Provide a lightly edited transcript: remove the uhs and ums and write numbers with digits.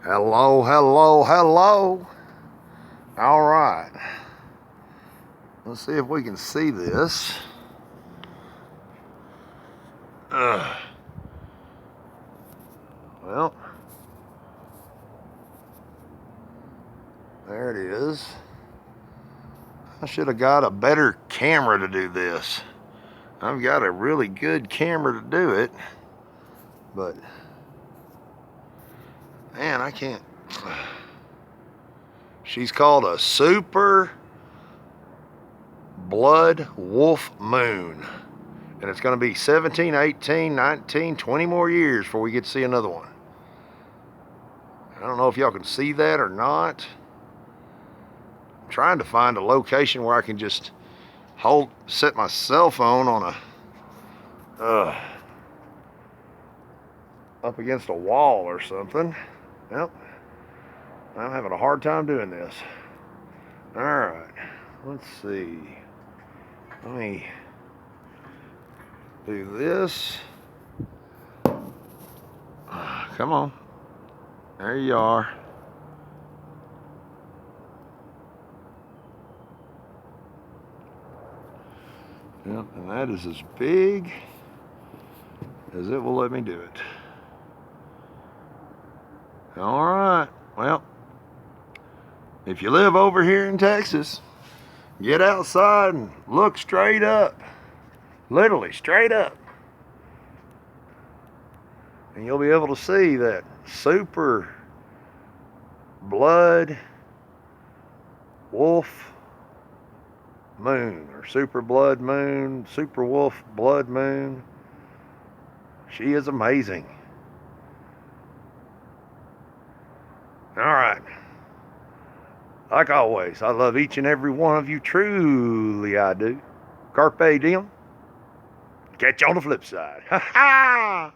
Hello, hello, hello. All right. Let's see if we can see this. Well, there it is. I should have got a better camera to do this. I've got a really good camera to do it, but man, I can't. She's called a super blood wolf moon. And it's going to be 17, 18, 19, 20 more years before we get to see another one. I don't know if y'all can see that or not. I'm trying to find a location where I can just set my cell phone on up against a wall or something. Well, I'm having a hard time doing this. All right, let's see. Let me do this. Come on. There you are. Yep, and that is as big as it will let me do it. All right. Well, if you live over here in Texas, get outside and look straight up. Literally straight up. And you'll be able to see that super blood wolf moon, or super blood moon, super wolf blood moon. She is amazing. All right. Like always, I love each and every one of you. Truly I do. Carpe diem. Catch you on the flip side. Ha ha!